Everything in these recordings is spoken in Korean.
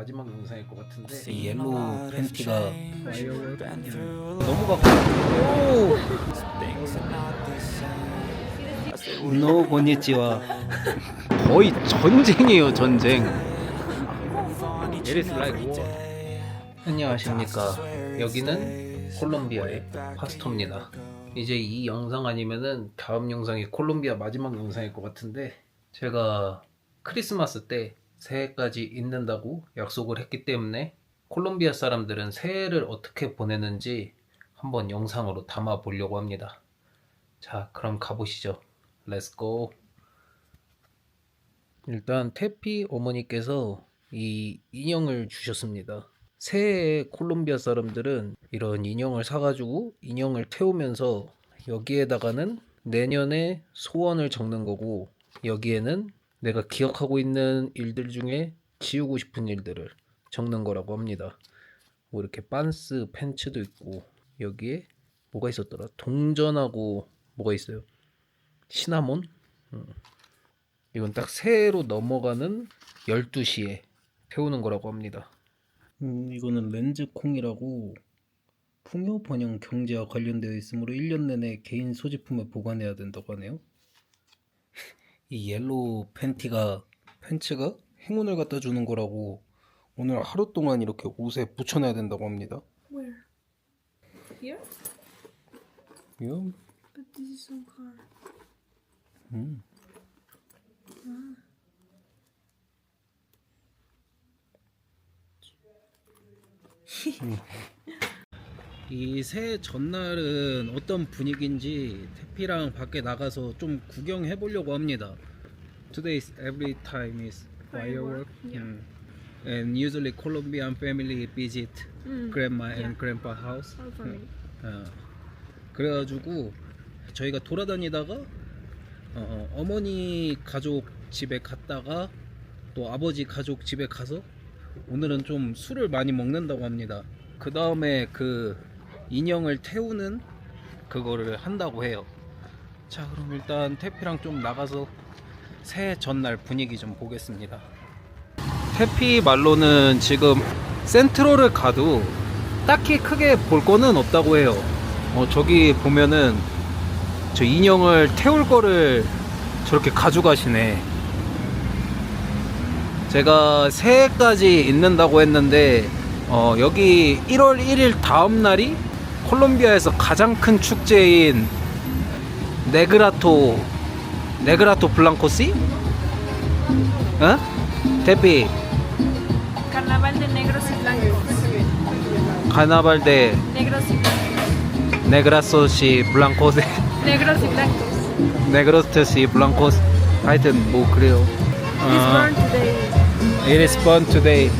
마지막 영상일 것 같은데 이 옐로우 팬티가 넘어갔고 노 고니치와 거의 전쟁이에요 전쟁. It is like war. 안녕하십니까. 여기는 콜롬비아의 파스토입니다. 이제 이 영상 아니면은 다음 영상이 콜롬비아 마지막 영상일 것 같은데 제가 크리스마스 때 새해까지 있는다고 약속을 했기 때문에 콜롬비아 사람들은 새해를 어떻게 보내는지 한번 영상으로 담아 보려고 합니다. 자, 그럼 가보시죠. 렛츠고. 일단 태피 어머니께서 이 인형을 주셨습니다. 새해에 콜롬비아 사람들은 이런 인형을 사가지고 인형을 태우면서 여기에다가는 내년에 소원을 적는 거고, 여기에는 내가 기억하고 있는 일들 중에 지우고 싶은 일들을 적는 거라고 합니다. 뭐 이렇게 빤스 팬츠도 있고, 여기에 뭐가 있었더라? 동전하고 뭐가 있어요? 시나몬? 이건 딱 새해로 넘어가는 12시에 태우는 거라고 합니다. 이거는 렌즈콩이라고 풍요 번영 경제와 관련되어 있으므로 1년 내내 개인 소지품에 보관해야 된다고 하네요. 이 옐로우 팬츠가 행운을 갖다 주는 거라고 오늘 하루 동안 이렇게 옷에 붙여놔야 된다고 합니다. Where? Here? 이거 But this is so hard. 이 새해 전날은 어떤 분위기인지 태피랑 밖에 나가서 좀 구경해 보려고 합니다. Today's every time is firework. And usually Colombian family visit grandma and grandpa house. All for me. 그래가지고 저희가 돌아다니다가 어머니 가족 집에 갔다가 또 아버지 가족 집에 가서 오늘은 좀 술을 많이 먹는다고 합니다. 그 다음에 그 인형을 태우는 그거를 한다고 해요. 자, 그럼 일단 태피랑 좀 나가서 새해 전날 분위기 좀 보겠습니다. 태피 말로는 지금 센트럴을 가도 딱히 크게 볼 거는 없다고 해요. 저기 보면은 저 인형을 태울 거를 저렇게 가져가시네. 제가 새해까지 있는다고 했는데 여기 1월 1일 다음 날이 콜롬비아에서 가장 큰 축제인 네그라토 블랑코시? 태피 Carnaval de negros y blancos. 카나발 데 Negros y blancos. 네그라소시 블랑코세 Negros y blancos. 네그로스시 블랑코스 하여튼 뭐 그래요. It's born today. It is born today.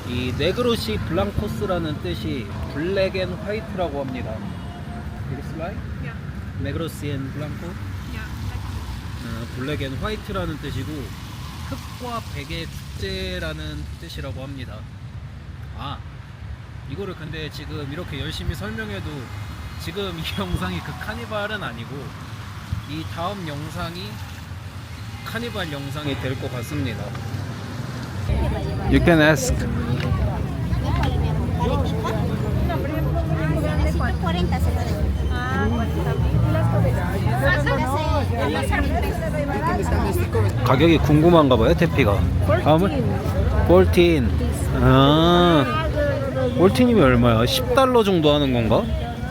이 네그로시 블랑코스라는 뜻이 블랙 앤 화이트라고 합니다. It is like? Yeah. 네그로시 앤 블랑코? Yeah. 블랙 앤 화이트라는 뜻이고 흑과 백의 축제라는 뜻이라고 합니다. 아, 이거를 근데 지금 이렇게 열심히 설명해도 지금 이 영상이 그 카니발은 아니고 이 다음 영상이 카니발 영상이 될 것 같습니다. You can ask. 가격이 궁금한가 봐요, 태피가. 14. 아, 14이면 얼마야? 10달러 정도 하는 건가?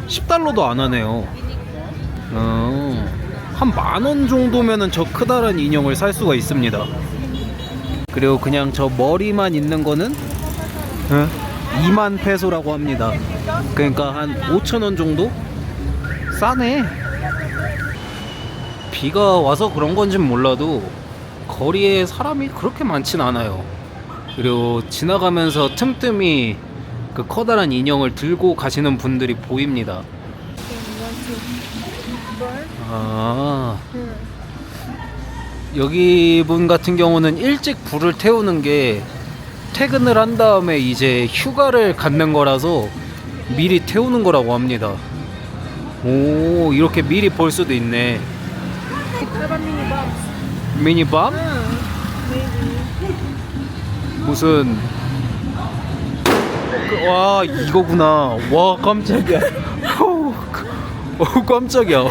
10달러도 안 하네요. 한 10,000원 정도면은 저 크다란 인형을 살 수가 있습니다. 그리고 그냥 저 머리만 있는 거는 2만 페소라고 합니다. 그러니까 한 5,000원 정도? 싸네. 비가 와서 그런 건진 몰라도 거리에 사람이 그렇게 많진 않아요. 그리고 지나가면서 틈틈이 그 커다란 인형을 들고 가시는 분들이 보입니다. 아, 여기 분 같은 경우는 일찍 불을 태우는 게 퇴근을 한 다음에 이제 휴가를 갖는 거라서 미리 태우는 거라고 합니다. 오, 이렇게 미리 볼 수도 있네. How about mini bombs? 미니밤? Maybe. 무슨 와 이거구나. 와 깜짝이야. 깜짝이야.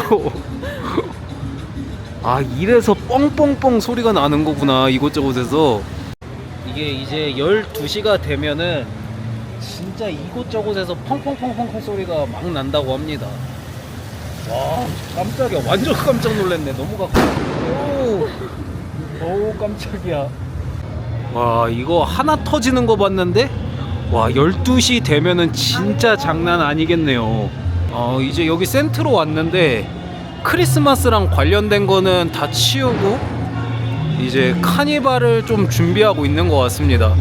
아 이래서 뻥뻥뻥 소리가 나는 거구나 이곳저곳에서. 이게 이제 12시가 되면은 진짜 이곳저곳에서 펑펑펑펑 소리가 막 난다고 합니다. 와 깜짝이야. 완전 깜짝 놀랐네. 너무 가까워. 오 깜짝이야. 와 이거 하나 터지는 거 봤는데 와 12시 되면은 진짜 장난 아니겠네요. 이제 여기 센트로 왔는데 크리스마스랑 관련된 거는 다 치우고 이제 카니발을 좀 준비하고 있는 것 같습니다.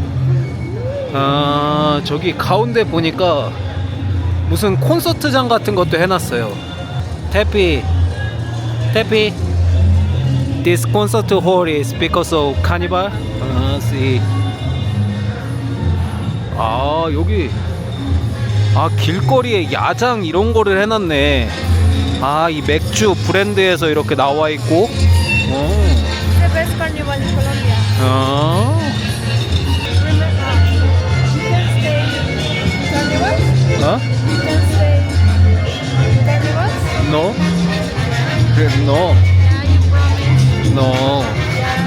저기 가운데 보니까 무슨 콘서트장 같은 것도 해놨어요. 태피 This concert hall is because of carnival. see. 여기 길거리에 야장 이런 거를 해놨네. 이 맥주 브랜드에서 이렇게 나와 있고. The best carnival in Colombia. Remember, you can stay in carnivals? You can stay in carnivals? No. Yeah, you promise. No. Yeah.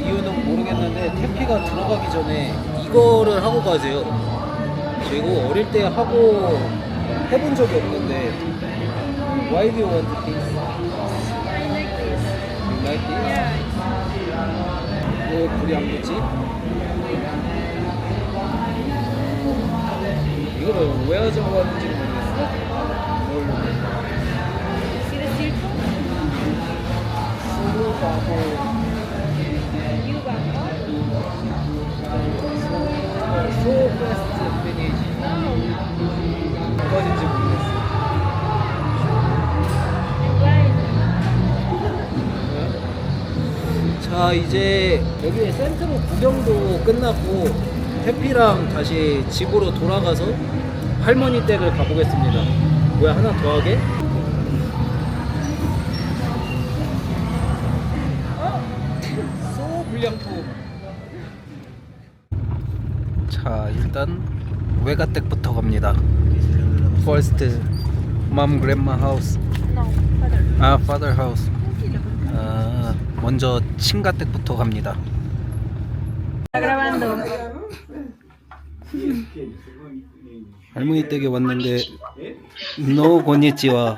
이유는 모르겠는데 태피가 들어가기 전에 이거를 하고 가세요. 그리고 어릴 때 하고 해본 적이 없는데 Why do you want this? I like this. You like it? Yeah. 왜 불이 안 붙지? 이거를 왜 하자고 하는지 모르겠어. See the circle? You back up? So fast finish. No. 뭐가진지 모르겠어. 자 이제 여기 센트로 구경도 끝났고 해피랑 다시 집으로 돌아가서 할머니 댁을 가보겠습니다. 뭐야 하나 더 하게? 소 불량품. 자 일단 외가댁부터 갑니다. First, mom, grandma house. No, father. Father house. 먼저 친가댁부터 갑니다. Está grabando. 할머니 댁에 왔는데 no konnichiwa.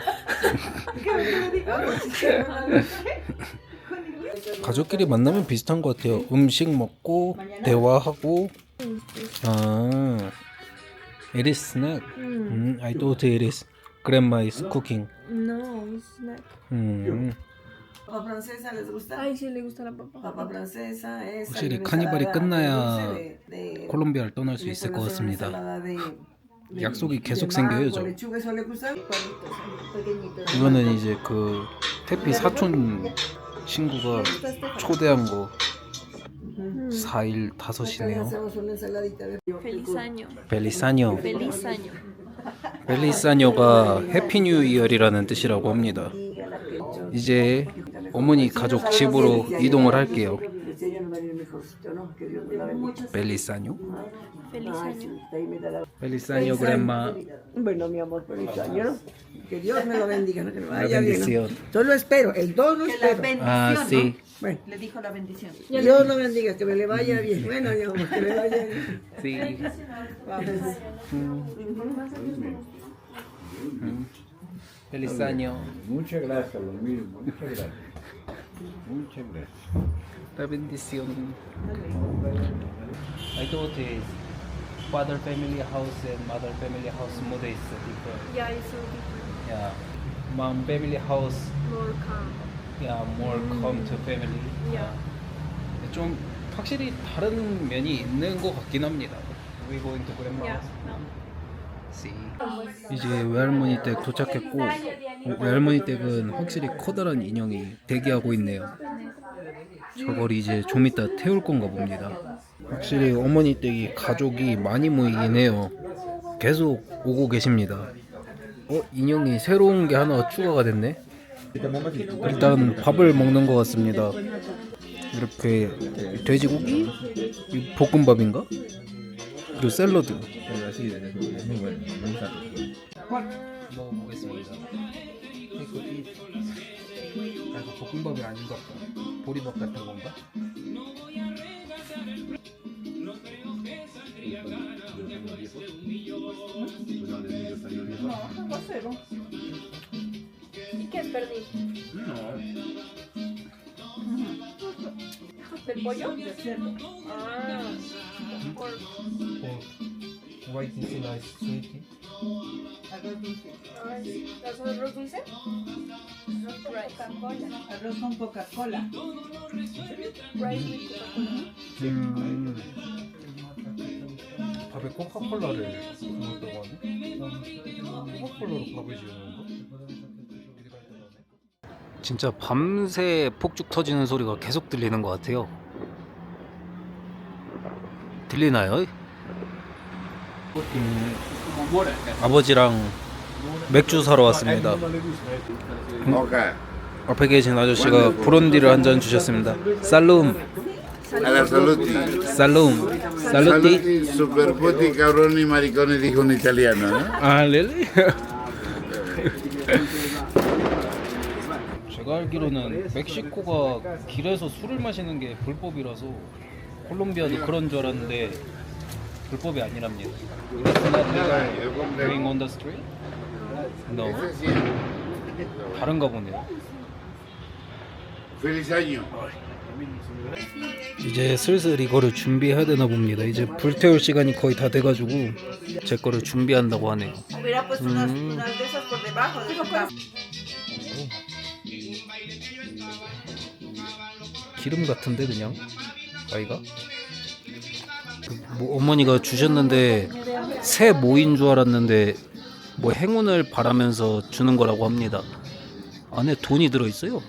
가족끼리 만나면 비슷한 것 같아요. 음식 먹고 대화하고. It is snack. I thought it is grandma is cooking. No, it's not. Papa francesa les gusta. Ay, sí, le gusta la papa. Papa francesa es 확실히 una 카니발이 ensalada 끝나야 dulce de- 콜롬비아를 떠날 수 le 있을 ponen 것 una 같습니다. ensalada de 약속이 계속 de 생겨요, mango, 저. lechuga, ¿eso le gusta? Pequeñitos. 이거는 이제 그 태피 사촌 친구가 초대한 거 4일 5시네요. Hacemos una ensaladita de Feliz año. 벨리사뇨. Feliz año. 벨리사뇨가 해피 뉴 이어리라는 뜻이라고 합니다. 이제 어머니 가족 집으로 이동을 할게요. Este año nos va a ir mejorcito, ¿no? Que Dios nos la bendiga. 벨리사뇨? Feliz año. Ahí me da la- 벨리사뇨 그랜마. Bueno, mi amor, feliz año, ¿no? Que Dios me lo bendiga, ¿no? Que me La vaya bien, bendición. ¿no? Solo espero, el don no espero. Sí. Bueno, Le dijo la bendición. Dios lo bendiga, que me le vaya bien. Bueno, mi amor, que me vaya bien. Sí. Vamos. Feliz año. Muchas gracias, lo mismo, muchas gracias. Muchas gracias. La bendición. I thought is father family house and mother family house mood is different. Yeah, it's so different. Yeah. Mom family house, More calm. yeah, more come to family. Yeah. 좀 확실히 다른 면이 있는 것 같긴 합니다. We going to grandma Yeah. house. No. See. 이제 외할머니 댁 도착했고 외할머니 댁은 확실히 커다란 인형이 대기하고 있네요. 저걸 이제 좀 이따 태울 건가 봅니다. 확실히 어머니 댁이 가족이 많이 모이긴 해요. 계속 오고 계십니다. 인형이 새로운 게 하나 추가가 됐네. 일단 밥을 먹는 것 같습니다. 이렇게 돼지고기, 이 볶음밥인가? 그리고 샐러드. 먹어보겠습니다. 이거 볶음밥이 아닌가 봐. 보리밥 같은 건가? Aguacero. ¿Y qué es pernil? ¿Del pollo? Ah, por White is nice, sweet. ¿las arroz dulce? Arroz con Coca-Cola. Rice with Coca-Cola. 밥에 코카콜라를 넣었다고 하네? 코카콜라로 밥을 지어놓은 거? 진짜 밤새 폭죽 터지는 소리가 계속 들리는 것 같아요. 들리나요? 아버지랑 맥주 사러 왔습니다. Moca. 앞에 계신 아저씨가 브론디를 한 잔 주셨습니다. 살룸, A la saluti. 살룸, 살루티. Saluti, super puti, cabroni, mariconi, dijo un italiano, ¿no? 아, 렐리? 제가 알기로는 멕시코가 길에서 술을 마시는 게 불법이라서 콜롬비아도 그런 줄 알았는데 불법이 아니랍니다. It's not legal drink on the street? No. 다른가 보네요. Feliz año. 이제 슬슬 이거를 준비해야 되나 봅니다. 이제 불태울 시간이 거의 다 돼가지고 제 거를 준비한다고 하네요. Hubiera puesto unas de esas por debajo de su cama. 기름 같은데 그냥 아이가 뭐 어머니가 주셨는데 새 모인 줄 알았는데 뭐 행운을 바라면서 주는 거라고 합니다. 안에 돈이 들어 있어요.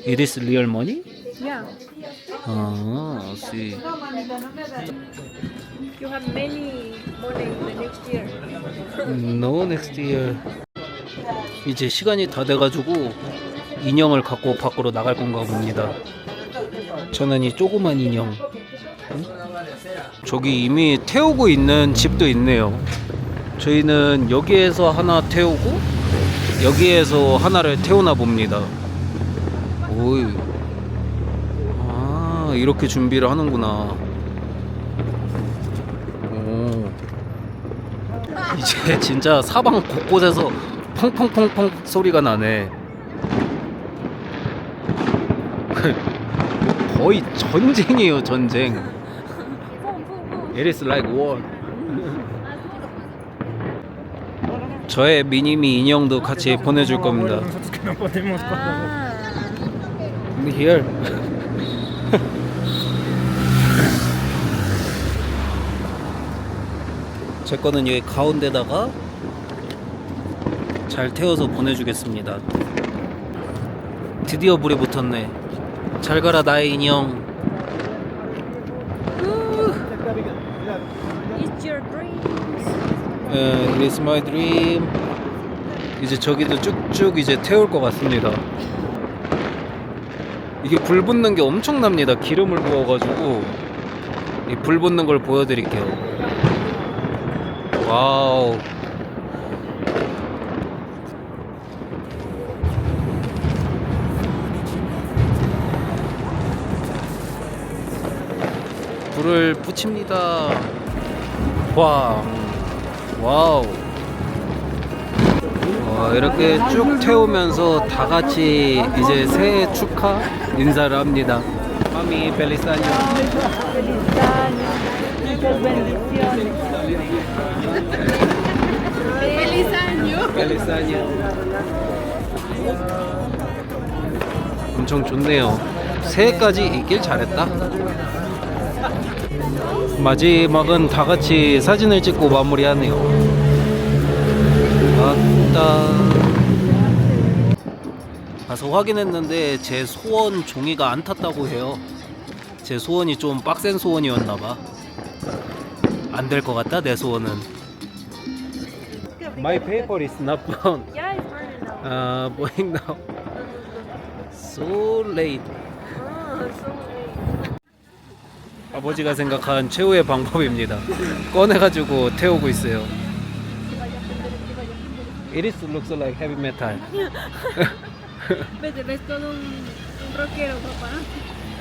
It is real money? Yeah. 아, see. You have many money in the next year. No, next year. 이제 시간이 다 돼가지고 인형을 갖고 밖으로 나갈 건가 봅니다. 저는 이 조그만 인형. 저기 이미 태우고 있는 집도 있네요. 저희는 여기에서 하나 태우고 여기에서 하나를 태우나 봅니다. 오이. 아, 이렇게 준비를 하는구나. 오. 이제 진짜 사방 곳곳에서 펑펑펑펑 소리가 나네. 거의 전쟁이에요, 전쟁. It is like war. 저의 미니미 인형도 같이 보내줄 겁니다. Here. 제 거는 여기 가운데다가 잘 태워서 보내주겠습니다. 드디어 불에 붙었네. 잘 가라 나의 인형. It's your dreams. It is my dream. 이제 저기도 쭉쭉 이제 태울 것 같습니다. 이게 불 붙는 게 엄청납니다. 기름을 부어가지고 이 불 붙는 걸 보여드릴게요. 와우. 불을 붙입니다. 와, 와우. 이렇게 쭉 태우면서 다 같이 이제 새해 축하 인사를 합니다. 마미 벨리사뇨. Feliz año. 벨리사뇨. 엄청 좋네요. 새해까지 있길 잘했다. 마지막은 다 같이 사진을 찍고 마무리하네요. 맞다. 가서 확인했는데 제 소원 종이가 안 탔다고 해요. 제 소원이 좀 빡센 소원이었나봐. 안 될 것 같다 내 소원은. My paper is not found. Yeah, it's burning now. Going now. So late. Oh, so late. 아버지가 생각한 최후의 방법입니다. 꺼내가지고 태우고 있어요. It is looks like heavy metal. Vete, ves todo un rockero, papá.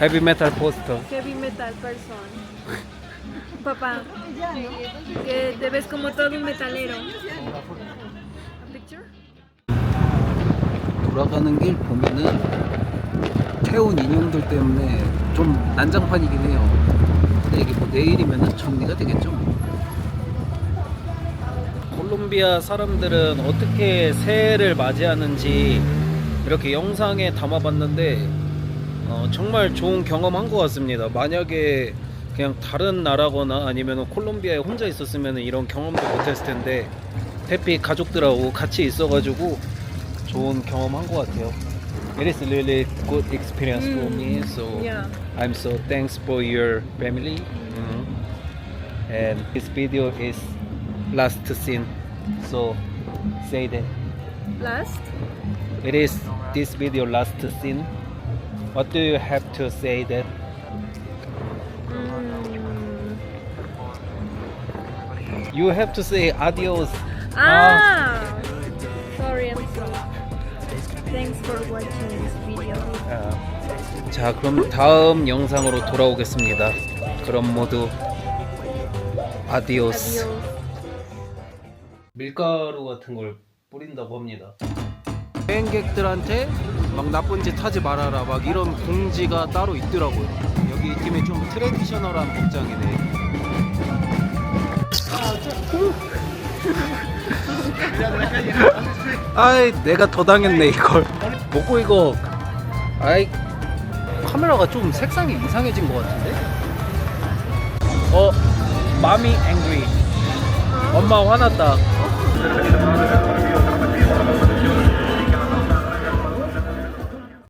Heavy metal poster. Heavy metal person. Papá, que te ves como todo un metalero. A picture? 돌아가는 길 보면은 태운 인형들 때문에 좀 난장판이긴 해요. 근데 이게 뭐 내일이면은 정리가 되겠죠. 콜롬비아 사람들은 어떻게 새해를 맞이하는지 이렇게 영상에 담아봤는데 정말 좋은 경험한 것 같습니다. 만약에 그냥 다른 나라거나 아니면 콜롬비아에 혼자 있었으면 이런 경험도 못했을 텐데 해피 가족들하고 같이 있어가지고 좋은 경험한 것 같아요. It is really good experience for me, so Yeah. I'm so thanks for your family. And this video is last scene, so say that. Last? It is this video last scene. What do you have to say that? You have to say adios. Ah! Sorry, I'm sorry. Thanks for watching this video. 자, 그럼 다음 영상으로 돌아오겠습니다. 그럼 모두 아디오스. Adios. 밀가루 같은 걸 뿌린다고 합니다. 여행객들한테 막 나쁜 짓 하지 말아라 막 이런 공지가 따로 있더라고요. 여기 팀이 좀 트레디셔널한 복장이네. 아이 내가 더 당했네 이걸. 먹고 이거 아이 카메라가 좀 색상이 이상해진 것 같은데? 마미 앵그리. 엄마 화났다.